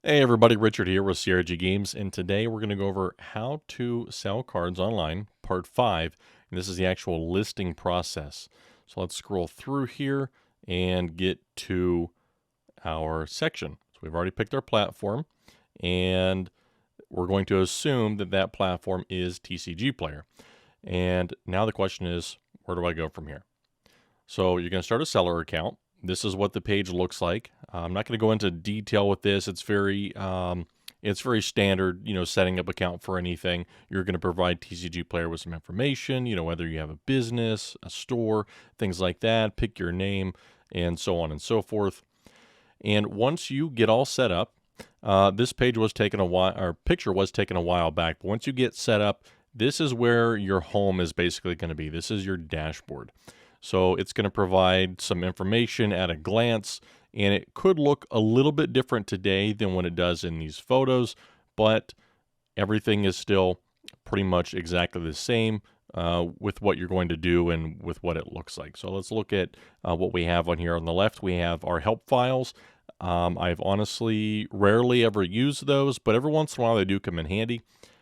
Hey everybody, Richard here with CRG Games, and today we're going to go over how to sell cards online, part 5, and this is the actual listing process. So let's scroll through here and get to our section. So we've already picked our platform, and we're going to assume that that platform is TCGPlayer. And now the question is, where do I go from here? So you're going to start a seller account. This is what the page looks like. I'm not going to go into detail with this. It's very standard, setting up account for anything. You're going to provide TCGPlayer with some information, whether you have a business, a store, things like that, pick your name, and so on and so forth. And once you get all set up, this page was taken a while, or picture was taken a while back, but once you get set up, this is where your home is basically going to be. This is your dashboard. So it's going to provide some information at a glance, and it could look a little bit different today than what it does in these photos, but everything is still pretty much exactly the same with what you're going to do and with what it looks like. So let's look at what we have on here. On the left, we have our help files. I've honestly rarely ever used those, but every once in a while they do come in handy.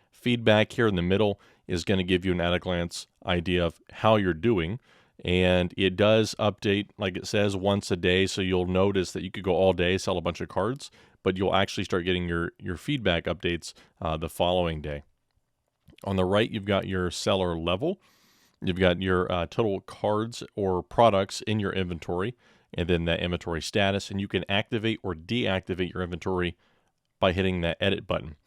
Feedback here in the middle is going to give you an at-a-glance idea of how you're doing. And it does update, like it says, once a day. So you'll notice that you could go all day, sell a bunch of cards, but you'll actually start getting your feedback updates the following day. On the right, you've got your seller level. You've got your total cards or products in your inventory, and then that inventory status. And you can activate or deactivate your inventory by hitting that edit button.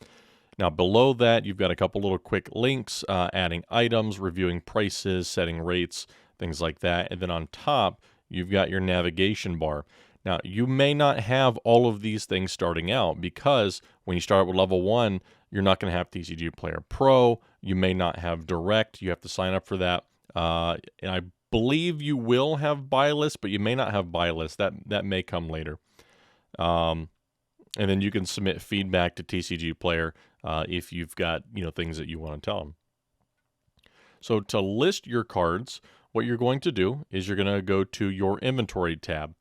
Now below that, you've got a couple little quick links, adding items, reviewing prices, setting rates, things like that. And then on top, you've got your navigation bar. Now, you may not have all of these things starting out because when you start with level 1, you're not going to have TCGPlayer Pro. You may not have Direct. You have to sign up for that. And I believe you will have buy list, but you may not have buy list. That may come later. And then you can submit feedback to TCGPlayer if you've got things that you want to tell them. So to list your cards, what you're going to do is you're going to go to your inventory tab,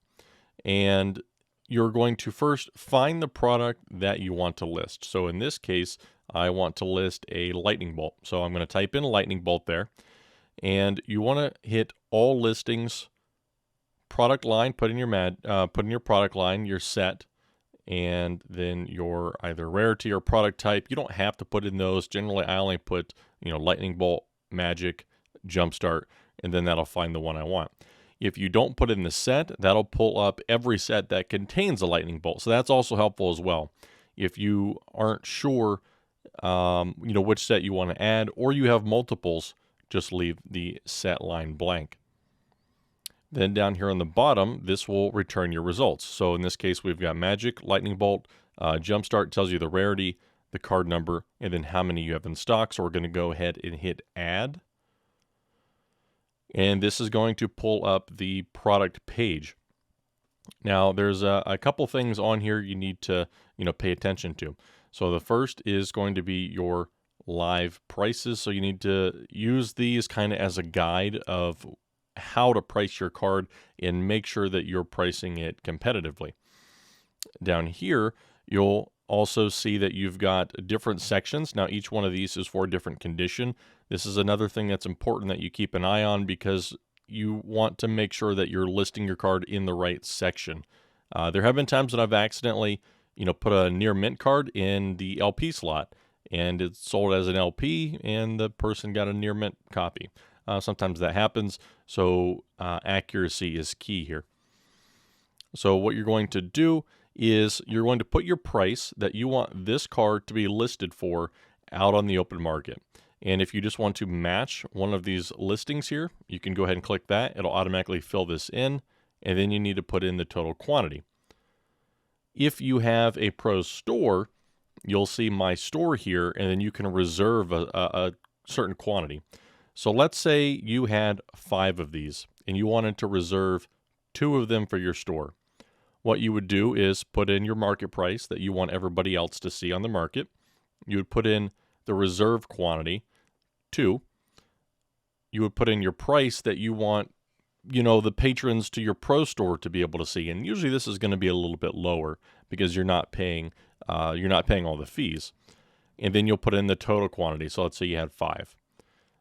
and you're going to first find the product that you want to list. So in this case, I want to list a lightning bolt. So I'm going to type in lightning bolt there, and you want to hit all listings, product line, put in your product line, your set, and then your either rarity or product type. You don't have to put in those. Generally, I only put lightning bolt, magic, jumpstart, and then that'll find the one I want. If you don't put in the set, that'll pull up every set that contains a lightning bolt. So that's also helpful as well. If you aren't sure, which set you want to add, or you have multiples, just leave the set line blank. Then down here on the bottom, this will return your results. So in this case, we've got magic, lightning bolt, jumpstart tells you the rarity, the card number, and then how many you have in stock. So we're going to go ahead and hit add. And this is going to pull up the product page. Now, there's a couple things on here you need to pay attention to. So the first is going to be your live prices. So you need to use these kind of as a guide of how to price your card and make sure that you're pricing it competitively. Down here, you'll also see that you've got different sections. Now, each one of these is for a different condition. This is another thing that's important that you keep an eye on because you want to make sure that you're listing your card in the right section. There have been times that I've accidentally, put a near mint card in the LP slot, and it's sold as an LP, and the person got a near mint copy. Sometimes that happens, so accuracy is key here. So what you're going to do is you're going to put your price that you want this card to be listed for out on the open market. And if you just want to match one of these listings here, you can go ahead and click that. It'll automatically fill this in, and then you need to put in the total quantity. If you have a pro store, you'll see my store here, and then you can reserve a certain quantity. So let's say you had 5 of these, and you wanted to reserve 2 of them for your store. What you would do is put in your market price that you want everybody else to see on the market. You would put in the reserve quantity, 2. You would put in your price that you want the patrons to your pro store to be able to see. And usually this is going to be a little bit lower because you're not paying all the fees. And then you'll put in the total quantity. So let's say you had 5.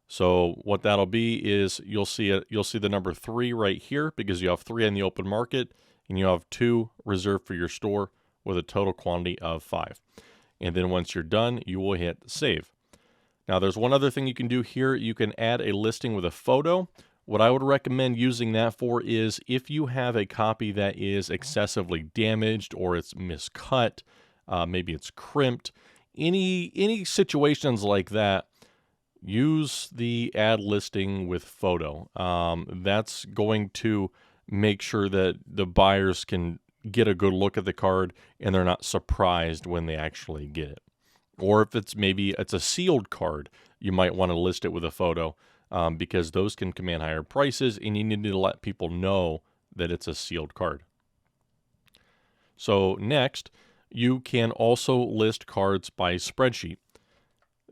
So what that'll be is you'll see the number 3 right here because you have 3 in the open market and you have 2 reserved for your store with a total quantity of 5. And then once you're done, you will hit save. Now there's one other thing you can do here. You can add a listing with a photo. What I would recommend using that for is if you have a copy that is excessively damaged or it's miscut, maybe it's crimped, any situations like that, use the add listing with photo. That's going to make sure that the buyers can get a good look at the card and they're not surprised when they actually get it. Or if it's a sealed card, you might want to list it with a photo because those can command higher prices and you need to let people know that it's a sealed card. So next, you can also list cards by spreadsheet.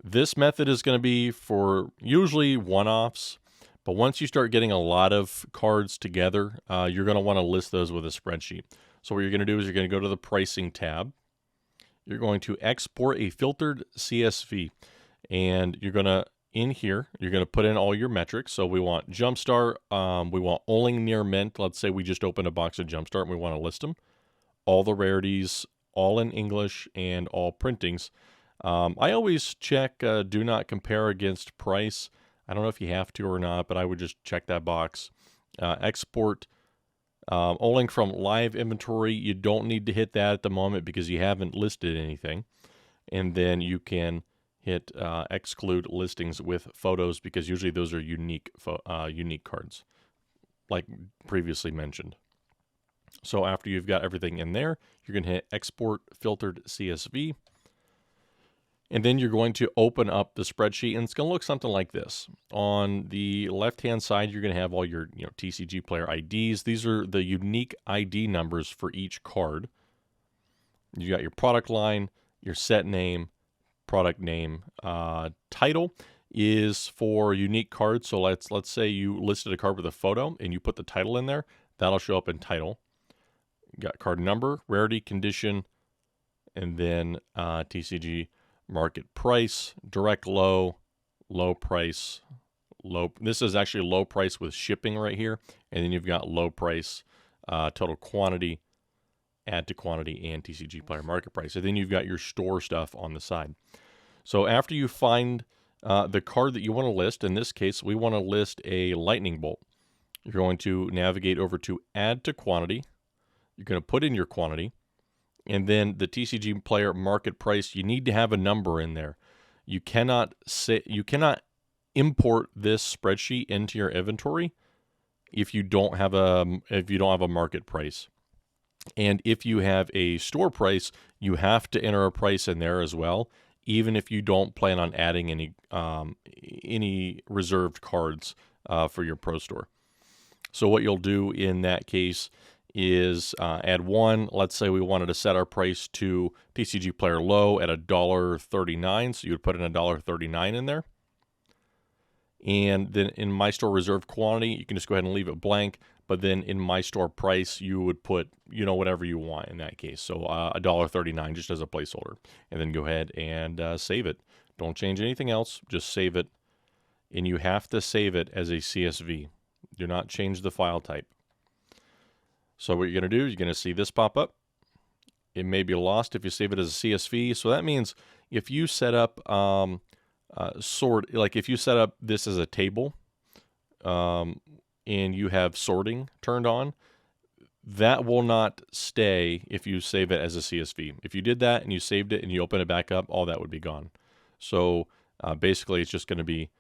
This method is going to be for usually one-offs, but once you start getting a lot of cards together, you're going to want to list those with a spreadsheet. So what you're going to do is you're going to go to the pricing tab. You're going to export a filtered CSV, and you're going to, in here, you're going to put in all your metrics. So we want Jumpstart, we want only near mint. Let's say we just opened a box of Jumpstart and we want to list them. All the rarities, all in English, and all printings. I always check do not compare against price. I don't know if you have to or not, but I would just check that box. Export only from live inventory. You don't need to hit that at the moment because you haven't listed anything. And then you can hit exclude listings with photos because usually those are unique cards, like previously mentioned. So after you've got everything in there, you're going to hit export filtered CSV. And then you're going to open up the spreadsheet, and it's going to look something like this. On the left-hand side, you're going to have all your TCGPlayer IDs. These are the unique ID numbers for each card. You got your product line, your set name, product name. Title is for unique cards. So let's say you listed a card with a photo, and you put the title in there. That'll show up in title. You got card number, rarity, condition, and then TCG market price, direct low, low price, low. This is actually low price with shipping right here. And then you've got low price, total quantity, add to quantity, and TCGPlayer market price. And then you've got your store stuff on the side. So after you find the card that you want to list, in this case, we want to list a lightning bolt. You're going to navigate over to add to quantity. You're going to put in your quantity. And then the TCGPlayer market price, you need to have a number in there. You cannot import this spreadsheet into your inventory if you don't have a market price. And if you have a store price, you have to enter a price in there as well, even if you don't plan on adding any reserved cards for your pro store. So what you'll do in that case is add 1. Let's say we wanted to set our price to TCGPlayer low at $1.39, so you would put in $1.39 in there. And then in my store reserved quantity, you can just go ahead and leave it blank. But then in my store price, you would put whatever you want in that case. So $1.39 just as a placeholder, and then go ahead and save it. Don't change anything else, just save it. And you have to save it as a CSV. Do not change the file type. So what you're going to do, you're going to see this pop up. It may be lost if you save it as a CSV. So that means if you set up if you set up this as a table and you have sorting turned on, that will not stay if you save it as a CSV. If you did that and you saved it and you open it back up, all that would be gone. So basically it's just going to be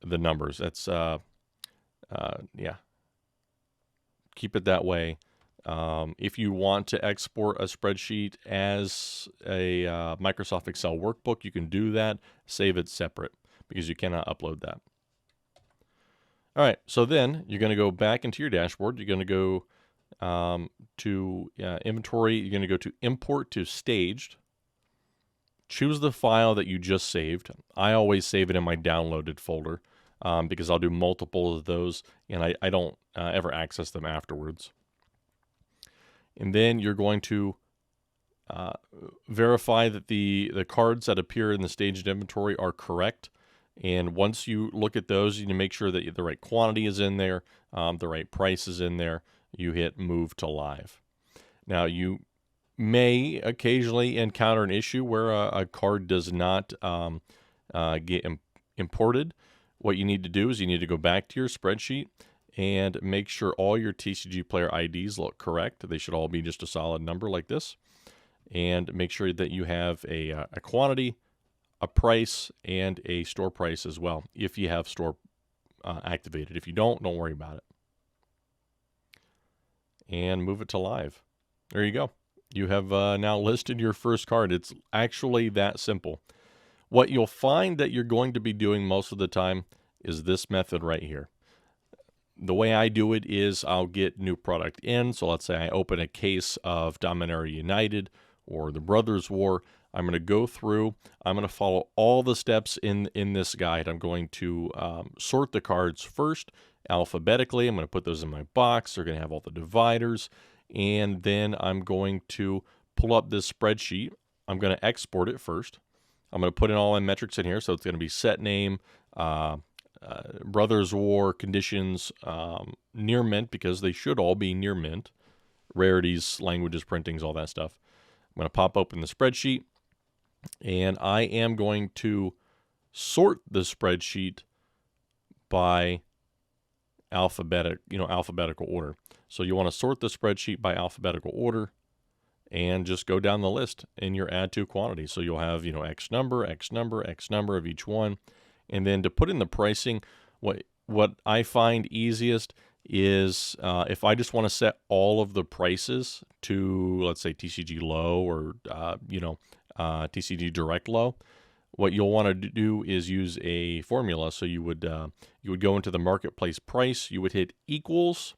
the numbers. That's, keep it that way. If you want to export a spreadsheet as a Microsoft Excel workbook, you can do that. Save it separate because you cannot upload that. All right, so then you're going to go back into your dashboard. You're going to go to inventory. You're going to go to import to staged. Choose the file that you just saved. I always save it in my downloaded folder. because I'll do multiple of those, and I don't ever access them afterwards. And then you're going to verify that the cards that appear in the staged inventory are correct. And once you look at those, you need to make sure that the right quantity is in there, the right price is in there. You hit move to live. Now, you may occasionally encounter an issue where a card does not get imported. What you need to do is you need to go back to your spreadsheet and make sure all your TCGPlayer IDs look correct. They should all be just a solid number like this. And make sure that you have a quantity, a price, and a store price as well, if you have store activated. If you don't worry about it. And move it to live. There you go. You have now listed your first card. It's actually that simple. What you'll find that you're going to be doing most of the time is this method right here. The way I do it is I'll get new product in. So let's say I open a case of Dominaria United or the Brothers War. I'm going to go through. I'm going to follow all the steps in this guide. I'm going to sort the cards first alphabetically. I'm going to put those in my box. They're going to have all the dividers. And then I'm going to pull up this spreadsheet. I'm going to export it first. I'm going to put in all my metrics in here. So it's going to be set name, Brothers War, conditions, near mint, because they should all be near mint, rarities, languages, printings, all that stuff. I'm going to pop open the spreadsheet, and I am going to sort the spreadsheet by alphabetical order. So you want to sort the spreadsheet by alphabetical order and just go down the list in your add to quantity. So you'll have, X number, X number, X number of each one. And then to put in the pricing, what I find easiest is if I just want to set all of the prices to, let's say, TCG low or, TCG direct low, what you'll want to do is use a formula. So you would go into the marketplace price, you would hit equals,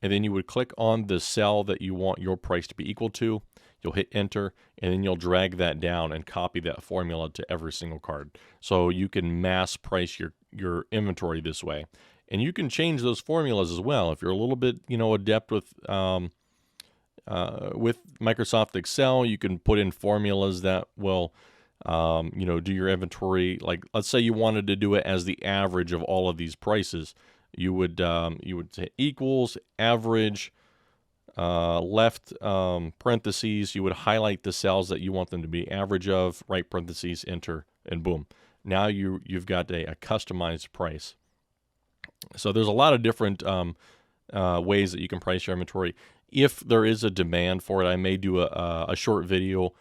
and then you would click on the cell that you want your price to be equal to. You'll hit enter, and then you'll drag that down and copy that formula to every single card. So you can mass price your inventory this way. And you can change those formulas as well. If you're a little bit, adept with Microsoft Excel, you can put in formulas that will, do your inventory. Like, let's say you wanted to do it as the average of all of these prices. You would say equals average, left parentheses. You would highlight the cells that you want them to be average of, right parentheses, enter, and boom. Now you've got a customized price. So there's a lot of different ways that you can price your inventory. If there is a demand for it, I may do a short video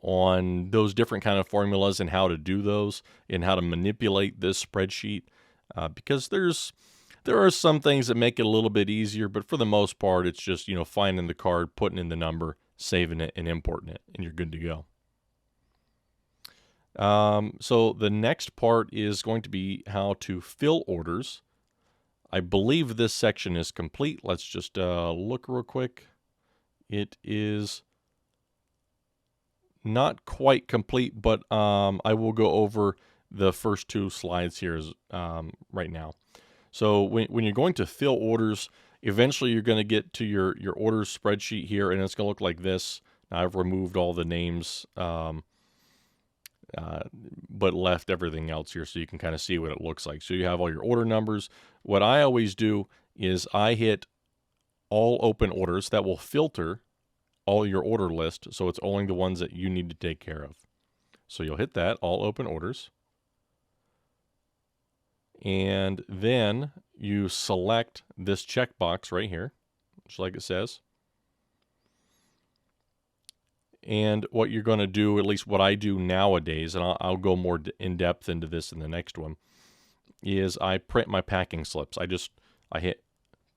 on those different kind of formulas and how to do those and how to manipulate this spreadsheet, because there are some things that make it a little bit easier, but for the most part, it's just, finding the card, putting in the number, saving it, and importing it, and you're good to go. So the next part is going to be how to fill orders. I believe this section is complete. Let's just look real quick. It is not quite complete, but I will go over the first two slides here right now. So when you're going to fill orders, eventually you're going to get to your orders spreadsheet here, and it's going to look like this. Now I've removed all the names, but left everything else here so you can kind of see what it looks like. So you have all your order numbers. What I always do is I hit all open orders. That will filter all your order list, so it's only the ones that you need to take care of. So you'll hit that, all open orders. And then you select this checkbox right here, just like it says. And what you're going to do, at least what I do nowadays, and I'll go more in depth into this in the next one, is I print my packing slips. I hit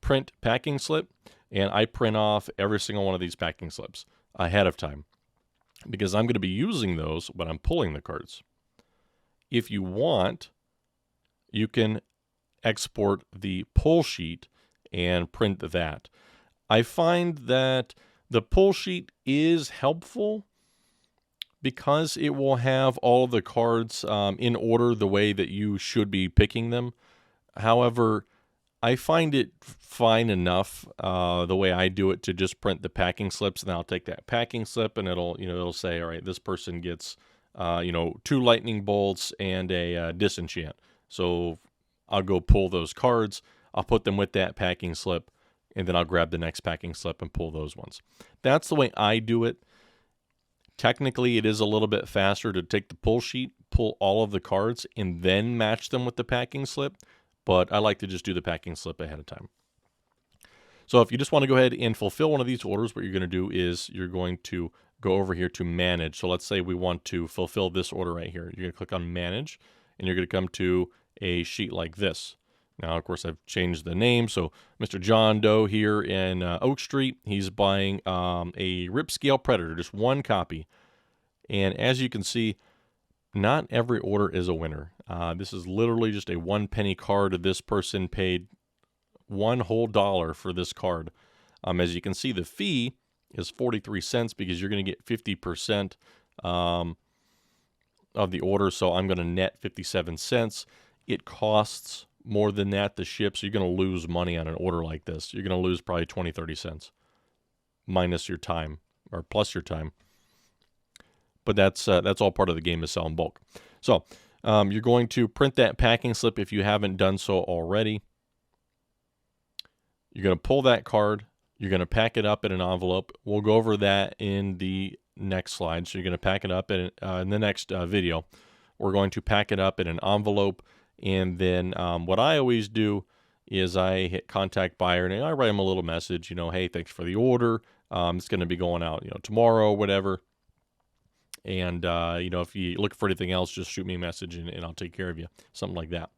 print packing slip, and I print off every single one of these packing slips ahead of time, because I'm going to be using those when I'm pulling the cards. If you want, you can export the pull sheet and print that. I find that the pull sheet is helpful because it will have all of the cards in order the way that you should be picking them. However, I find it fine enough the way I do it to just print the packing slips, and I'll take that packing slip and it'll say, all right, this person gets 2 lightning bolts and a disenchant. So I'll go pull those cards. I'll put them with that packing slip, and then I'll grab the next packing slip and pull those ones. That's the way I do it. Technically, it is a little bit faster to take the pull sheet, pull all of the cards, and then match them with the packing slip, but I like to just do the packing slip ahead of time. So if you just want to go ahead and fulfill one of these orders, what you're going to do is you're going to go over here to Manage. So let's say we want to fulfill this order right here. You're going to click on Manage, and you're going to come to a sheet like this. Now, of course, I've changed the name. So Mr. John Doe here in Oak Street, he's buying a Rip Scale Predator, just 1 copy. And as you can see, not every order is a winner. This is literally just a 1 penny card. This person paid $1 whole for this card. As you can see, the fee is 43 cents because you're going to get 50% of the order. So I'm going to net 57 cents. It costs more than that to ship, so you're going to lose money on an order like this. You're going to lose probably 20, 30 cents minus your time or plus your time. But that's all part of the game to sell in bulk. So you're going to print that packing slip if you haven't done so already. You're going to pull that card. You're going to pack it up in an envelope. We'll go over that in the next slide. So you're going to pack it up in the next video. We're going to pack it up in an envelope. And then what I always do is I hit contact buyer and I write them a little message, hey, thanks for the order. It's going to be going out, tomorrow, whatever. And, if you look for anything else, just shoot me a message and I'll take care of you. Something like that.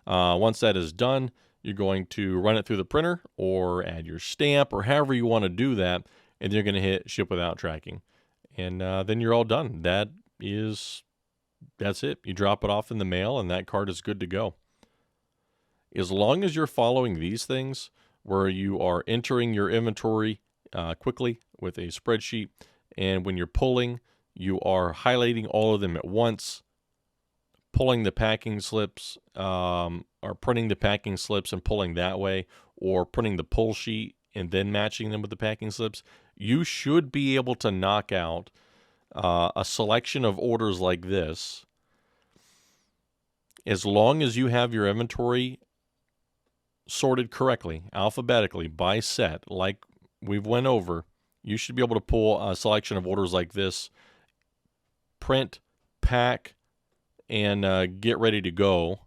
Once that is done, you're going to run it through the printer or add your stamp or however you want to do that. And you're going to hit ship without tracking. And then you're all done. That's it. You drop it off in the mail and that card is good to go. As long as you're following these things where you are entering your inventory quickly with a spreadsheet, and when you're pulling, you are highlighting all of them at once, pulling the packing slips, or printing the packing slips and pulling that way, or printing the pull sheet and then matching them with the packing slips, you should be able to knock out a selection of orders like this. As long as you have your inventory sorted correctly, alphabetically, by set, like we've went over, you should be able to pull a selection of orders like this, print, pack, and get ready to go,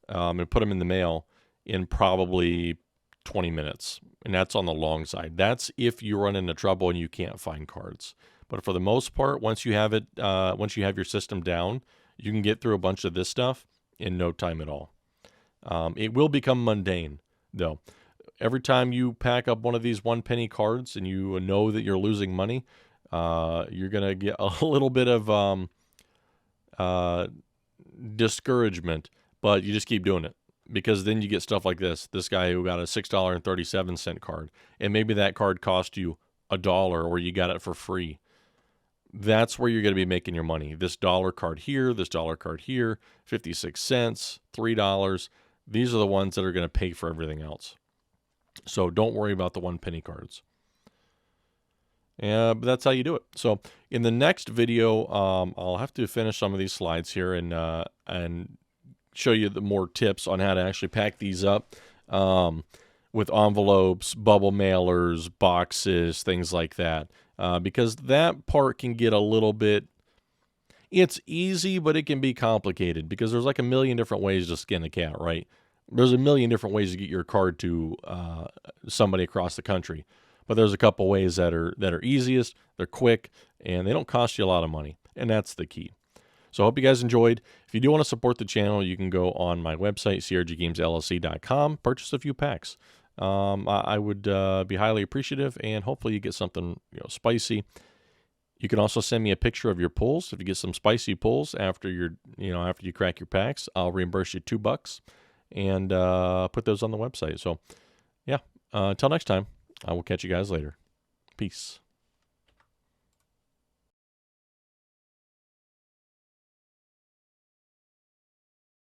and put them in the mail in probably 20 minutes. And that's on the long side. That's if you run into trouble and you can't find cards. But for the most part, once you have your system down, you can get through a bunch of this stuff in no time at all. It will become mundane, though. Every time you pack up one of these 1 penny cards and you know that you're losing money, you're going to get a little bit of discouragement, but you just keep doing it. Because then you get stuff like this. This guy who got a $6.37 card, and maybe that card cost you $1 or you got it for free. That's where you're going to be making your money. This dollar card here, 56 cents, $3. These are the ones that are going to pay for everything else. So don't worry about the 1 penny cards. But that's how you do it. So in the next video, I'll have to finish some of these slides here and show you the more tips on how to actually pack these up with envelopes, bubble mailers, boxes, things like that. Because that part can get a little bit, it's easy, but it can be complicated because there's like a million different ways to skin a cat, right? There's a million different ways to get your card to somebody across the country. But there's a couple ways that are easiest, they're quick, and they don't cost you a lot of money. And that's the key. So I hope you guys enjoyed. If you do want to support the channel, you can go on my website, crggamesllc.com, purchase a few packs. I would be highly appreciative, and hopefully you get something spicy. You can also send me a picture of your pulls. If you get some spicy pulls after after you crack your packs, I'll reimburse you $2 and put those on the website. So yeah, until next time, I will catch you guys later. Peace.